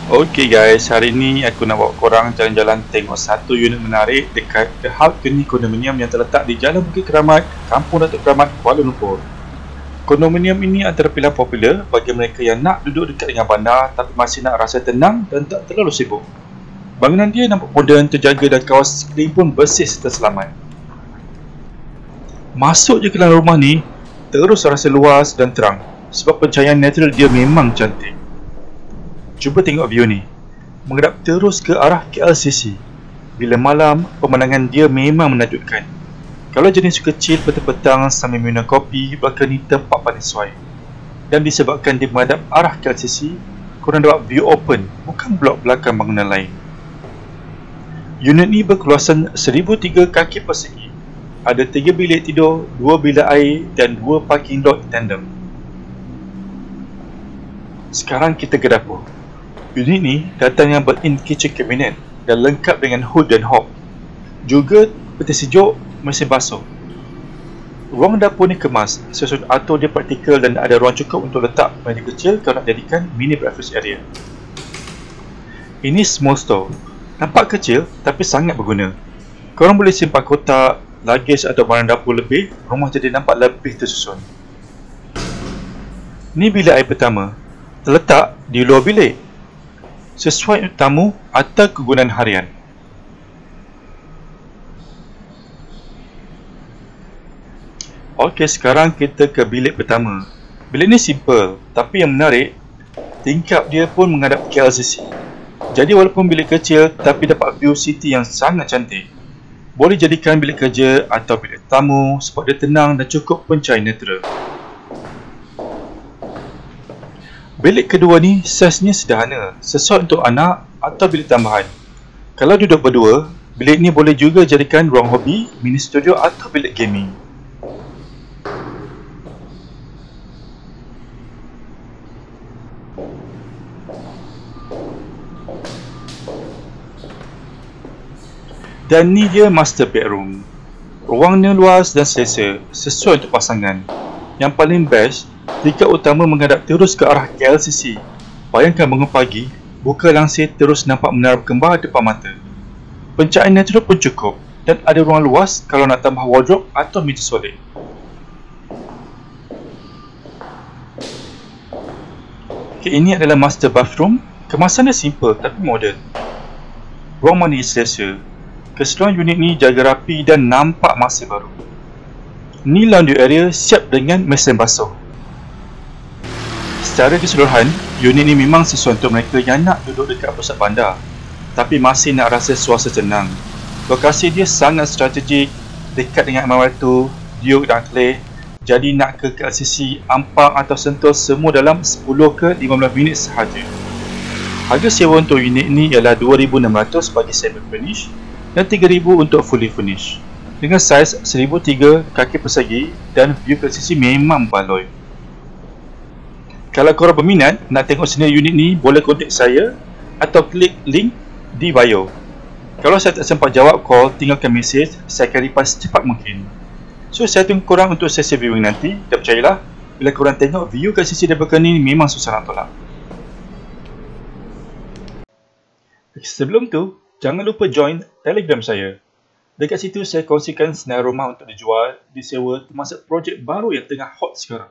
Okay guys, hari ni aku nak bawa korang jalan-jalan tengok satu unit menarik dekat The Hub Uni Condominium yang terletak di Jalan Bukit Keramat, Kampung Datuk Keramat, Kuala Lumpur. Kondominium ini antara pilihan popular bagi mereka yang nak duduk dekat dengan bandar tapi masih nak rasa tenang dan tak terlalu sibuk. Bangunan dia nampak moden, terjaga dan kawasan sekeliling pun bersih serta selamat. Masuk je ke dalam rumah ni, terus rasa luas dan terang sebab pencahayaan natural dia memang cantik. Cuba tengok view ni, menghadap terus ke arah KLCC. Bila malam, pemandangan dia memang menakjubkan. Kalau jenis kecil petang-petang sambil minum kopi, balkoni tempat paling sesuai. Dan disebabkan dia menghadap arah KLCC, korang dapat view open, bukan blok belakang bangunan lain. Unit ni berkeluasan 1003 kaki persegi. Ada 3 bilik tidur, 2 bilik air dan 2 parking lot tandem. Sekarang kita ke dapur. Unit ni datang yang built-in kitchen cabinet dan lengkap dengan hood dan hob. Juga peti sejuk, mesin basuh. Ruang dapur ni kemas, sesuai atur dia praktikal dan ada ruang cukup untuk letak meja kecil kalau nak jadikan mini breakfast area. Ini small store. Nampak kecil tapi sangat berguna. Korang boleh simpan kotak, luggage atau barang dapur lebih, rumah jadi nampak lebih tersusun. Ni bilik air pertama. Terletak di luar bilik. Sesuai untuk tamu atau kegunaan harian. Okey, sekarang kita ke bilik pertama. Bilik ni simple, tapi yang menarik, tingkap dia pun menghadap KLCC. Jadi walaupun bilik kecil, tapi dapat view city yang sangat cantik. Boleh jadikan bilik kerja atau bilik tamu sebab dia tenang dan cukup pencahayaan natural. Bilik kedua ni saiznya sederhana, sesuai untuk anak atau bilik tambahan. Kalau duduk berdua, bilik ni boleh juga jadikan ruang hobi, mini studio atau bilik gaming. Dan ni dia master bedroom. Ruangnya luas dan selesa, sesuai untuk pasangan. Yang paling best, tingkap utama menghadap terus ke arah KLCC. Bayangkan bangun pagi, buka langsir terus nampak menara berkembar depan mata. Pencahayaan natural pun cukup dan ada ruang luas kalau nak tambah wardrobe atau meja solid. Okay, ini adalah master bathroom. Kemasannya simple tapi moden. Ruang mandi selesa. Keseluruhan unit ni jaga rapi dan nampak masih baru. Ni laundry area siap dengan mesin basuh. Secara keseluruhan, unit ni memang sesuai untuk mereka yang nak duduk dekat pusat bandar tapi masih nak rasa suasana tenang. Lokasi dia sangat strategik, dekat dengan MRT, Duke dan Clay. Jadi nak ke KLCC, Ampang atau Sentul semua dalam 10 ke 15 minit sahaja. Harga sewa untuk unit ni ialah RM2,600 bagi semi furnish dan RM3,000 untuk fully furnish. Dengan saiz 1003 kaki persegi dan view KLCC memang baloi. Kalau korang berminat nak tengok sendiri unit ni, boleh kontak saya atau klik link di bio. Kalau saya tak sempat jawab call, tinggalkan mesej, saya akan reply secepat mungkin. So saya tunggu korang untuk sesi viewing nanti. Dan percayalah, bila korang tengok view KLCC dari balkoni ni memang susah nak tolak. Sebelum tu, jangan lupa join Telegram saya. Dekat situ saya kongsikan senarai rumah untuk dijual, disewa termasuk projek baru yang tengah hot sekarang.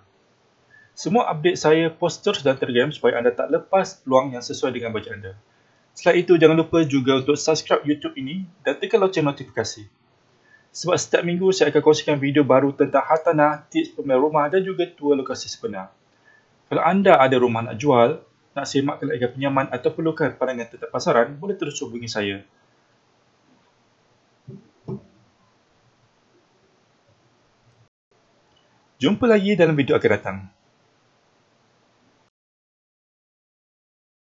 Semua update saya post terus dalam Telegram supaya anda tak lepas peluang yang sesuai dengan bajet anda. Selain itu, jangan lupa juga untuk subscribe YouTube ini dan tekan loceng notifikasi. Sebab setiap minggu saya akan kongsikan video baru tentang hartanah, tips pembelian rumah dan juga tour lokasi sebenar. Kalau anda ada rumah nak jual, nak semakkan harga pinjaman atau perlukan pandangan tentang pasaran, boleh terus hubungi saya. Jumpa lagi dalam video akan datang.